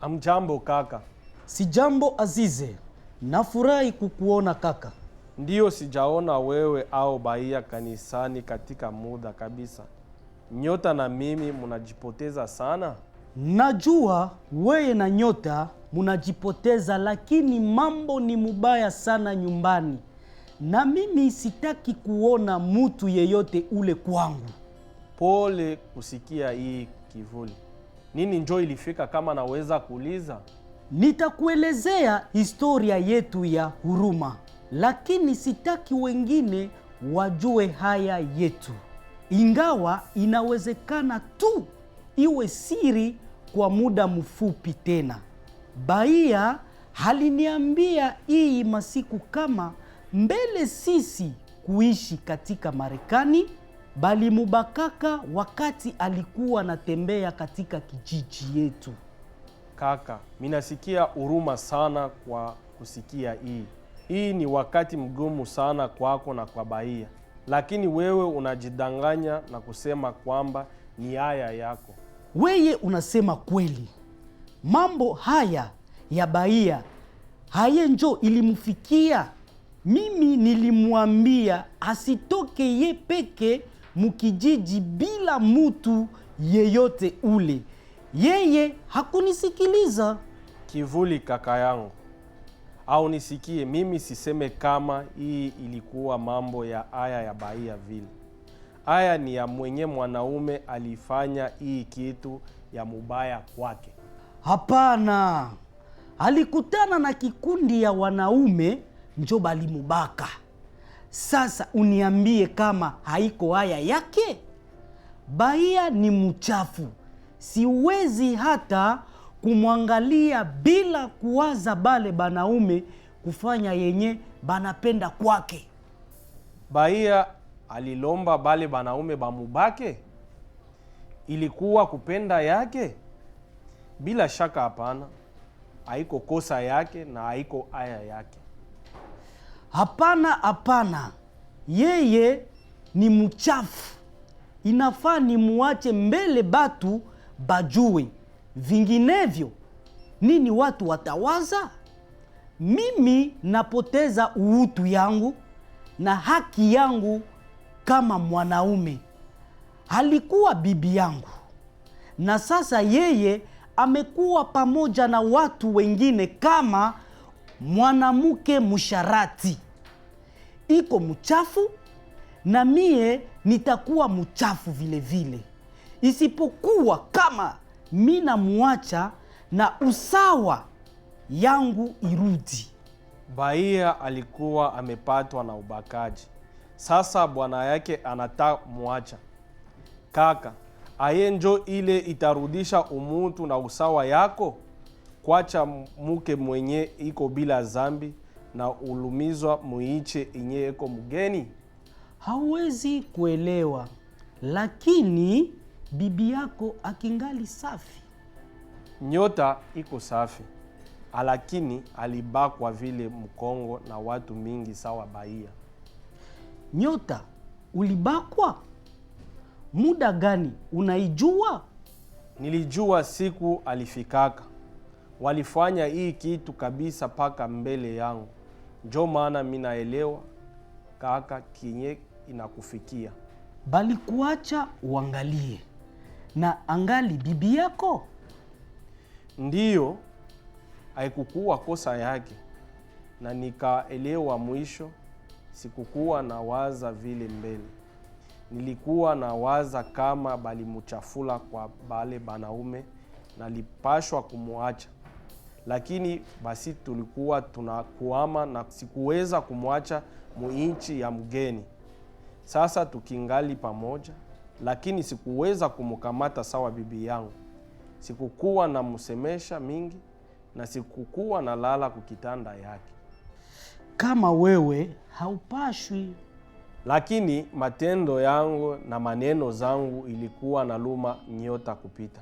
Amjambo kaka. Sijambo Azize, nafurahi kukuona kaka. Ndiyo, sijaona wewe au Bahia kanisani katika muda kabisa. Nyota na mimi munajipoteza sana. Najua wewe na Nyota munajipoteza, lakini mambo ni mubaya sana nyumbani. Na mimi sitaki kuona mutu yeyote ule kwangu. Pole kusikia hii Kivuli. Nini njo ilifika kama naweza kuuliza? Nitakuelezea historia yetu ya huruma, lakini sitaki wengine wajue haya yetu. Ingawa inawezekana tu iwe siri kwa muda mfupi tena. Bahia haliniambia hii masiku kama mbele sisi kuishi katika Marekani, bali mubakaka wakati alikuwa anatembea katika kijiji yetu. Kaka, minasikia huruma sana kwa kusikia hii. Hii ni wakati mgumu sana kwako na kwa Bahia. Lakini wewe unajidanganya na kusema kwamba ni haya yako. Weye unasema kweli. Mambo haya ya Bahia haye njo ilimfikia. Mimi nilimwambia asitoke ye peke mukijiji bila mutu yeyote ule. Yeye hakunisikiliza. Kivuli kaka yangu, au nisikie mimi siseme kama hii ilikuwa mambo ya aya ya Bahia vile. Aya ni ya mwenye mwanaume alifanya hii kitu ya mubaya kwake. Hapana, alikutana na kikundi ya wanaume njo balimubaka. Sasa uniambie kama haiko haya yake? Bahia ni mchafu. Siwezi hata kumwangalia bila kuwaza bale banaume kufanya yenye banapenda kwake. Bahia alilomba bale banaume bamubake? Ilikuwa kupenda yake? Bila shaka hapana. Haiko kosa yake na haiko aya yake. Hapana. Yeye ni mchafu. Inafaa ni muache mbele batu bajue. Vinginevyo nini watu watawaza? Mimi napoteza utu yangu na haki yangu kama mwanaume. Alikuwa bibi yangu. Na sasa yeye amekuwa pamoja na watu wengine kama mwanamke msharati. Iko mchafu na mie nitakuwa mchafu vile vile. Isipokuwa kama mina muacha na usawa yangu irudi. Bahia alikuwa amepatwa na ubakaji. Sasa bwana yake anataka muacha. Kaka, aye njo ile itarudisha umutu na usawa yako? Kwacha muke mwenye iko bila zambi na ulumizwa muiche inye eko mgeni? Hawezi kuelewa, lakini bibi yako akingali safi. Nyota iko safi, lakini alibakwa vile Mkongo na watu mingi sawa Bahia. Nyota, ulibakwa? Muda gani unaijua? Nilijua siku alifikaka. Walifanya hii kitu kabisa paka mbele yangu. Njo maana minaelewa kaka kinye inakufikia. Bali kuacha uangalie. Na angali bibi yako? Ndiyo, haikukuwa kosa yake. Na nikaelewa mwisho. Sikukuwa na waza vile mbele. Nilikuwa na waza kama bali muchafula kwa bale banaume na lipashwa kumuacha. Lakini basi tulikuwa tunakuama na sikuweza kumuacha muinchi ya mgeni. Sasa tukingali pamoja, lakini sikuweza kumukamata sawa bibi yangu. Sikukuwa na musemesha mingi na sikukuwa na lala kukitanda yake. Kama wewe haupashwi. Lakini matendo yangu na maneno zangu ilikuwa na luma Nyota kupita.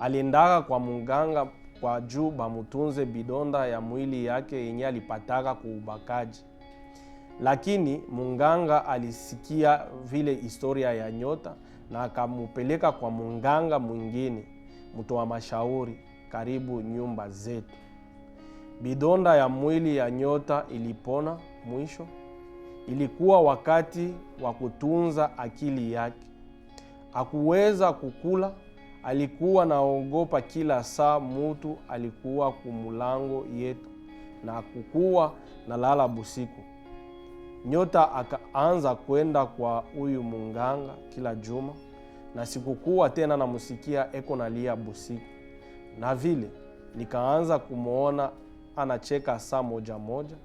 Aliendaka kwa munganga kwa juu bamutunze bidonda ya mwili yake yenye alipataka kuubakaji. Lakini munganga alisikia vile historia ya Nyota na akamupeleka kwa munganga mwingine, mtu wa mashauri. karibu nyumba zetu. Bidonda ya mwili ya nyota ilipona mwisho. Ilikuwa wakati wa kutunza akili yake. Hakuweza kukula, alikuwa naogopa kila saa mutu alikuwa kumulango yetu na kukuwa na lala busiku. Nyota akaanza kwenda kwa huyu munganga kila juma na sikukuwa tena namusikia eko nalia busiku. Na vile nikaanza kumuona anacheka saa moja moja,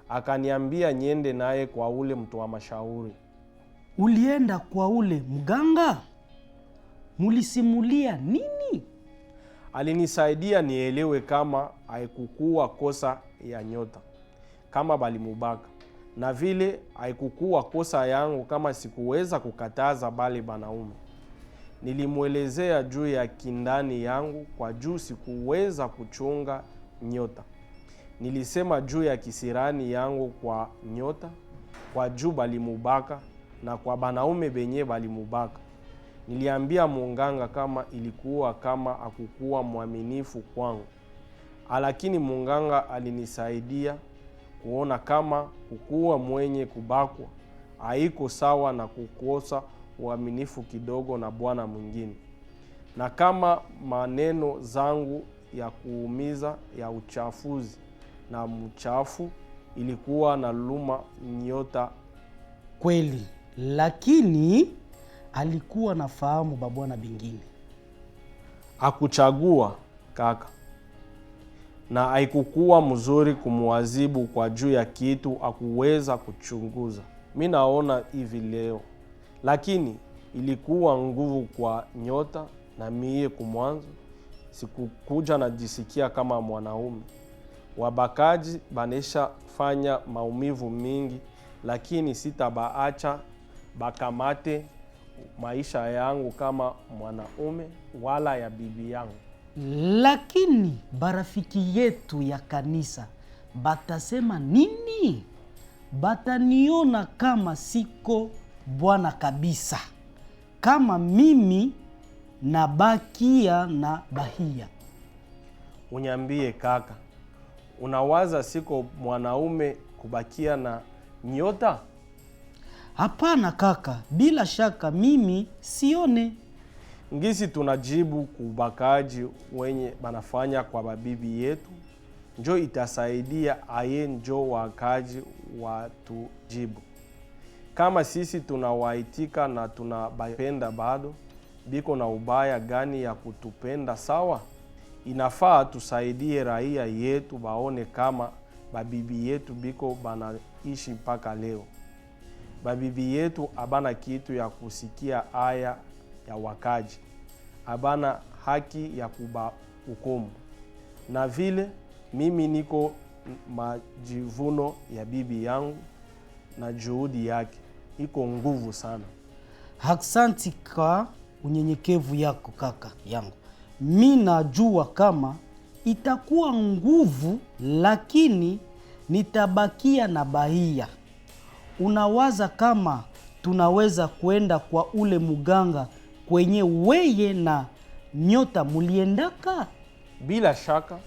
akaniambia niende naye kwa ule mtu wa mashauri. Ulienda kwa ule mganga? Mulisimulia nini? Alinisaidia nielewe kama haikukuwa kosa ya nyota kama balimubaka, na vile haikukuwa kosa yangu kama sikuweza kukataza bale banaume. Nilimuelezea juu ya kindani yangu kwa juu sikuweza kuchunga nyota. Nilisema juu ya kisirani yangu kwa nyota kwa juu balimubaka na kwa banaume benye balimubaka. Niliambia munganga kama ilikuwa kama hakukuwa mwaminifu kwangu. Lakini munganga alinisaidia kuona kama kukuwa mwenye kubakwa haiko sawa na kukosa uaminifu kidogo na bwana mwingine. Na kama maneno zangu ya kuumiza ya uchafuzi na mchafu ilikuwa na luma nyota kweli, lakini alikuwa na fahamu babwana bingine. Hakuchagua kaka, na haikukuwa mzuri kumuadhibu kwa juu ya kitu hakuweza kuchunguza. Mimi naona hivi leo, lakini ilikuwa nguvu kwa nyota na mie kumwanzo sikukuja najisikia kama mwanaume. Wabakaji banesha fanya maumivu mingi, lakini sitabaacha bakamate maisha yangu kama mwanaume wala ya bibi yangu. Lakini barafiki yetu ya kanisa batasema nini? Bataniona kama siko bwana kabisa, kama mimi nabakia na bahia. Unyambie kaka, unawaza siko mwanaume kubakia na nyota? Hapana kaka, bila shaka mimi sione. Ngisi tunajibu kubakaji wenye banafanya kwa babibi yetu, njo itasaidia aye njo wakaji watujibu. Kama sisi tunawaitika na tunabapenda bado, biko na ubaya gani ya kutupenda sawa? Inafaa tusaidie raia yetu baone kama babibi yetu biko banaishi mpaka leo. Babibi yetu abana kitu ya kusikia aya ya wakaji, abana haki ya kuba hukumu. Na vile mimi niko majivuno ya bibi yangu na juhudi yake iko nguvu sana. Aksanti kwa unyenyekevu yako kaka yangu. Mimi najua kama itakuwa nguvu, lakini nitabakia na bahia. Unawaza kama tunaweza kwenda kwa ule muganga kwenye weye na nyota muliendaka? Bila shaka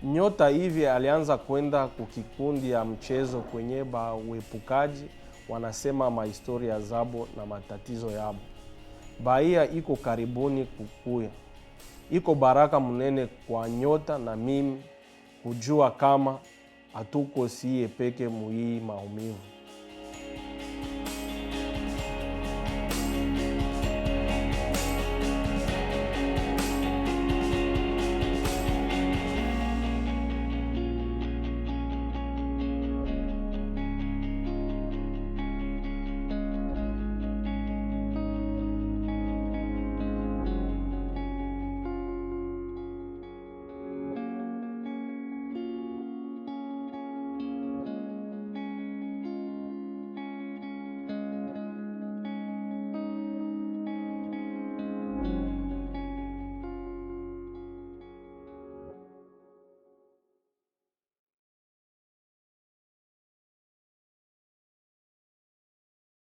nyota hivi alianza kwenda kukikundi ya mchezo kwenye bawepukaji wanasema mahistoria zabo na matatizo yabo. Bahia iko karibuni kukuya. Iko baraka munene kwa nyota na mimi kujua kama hatuko siye peke muhii maumivu.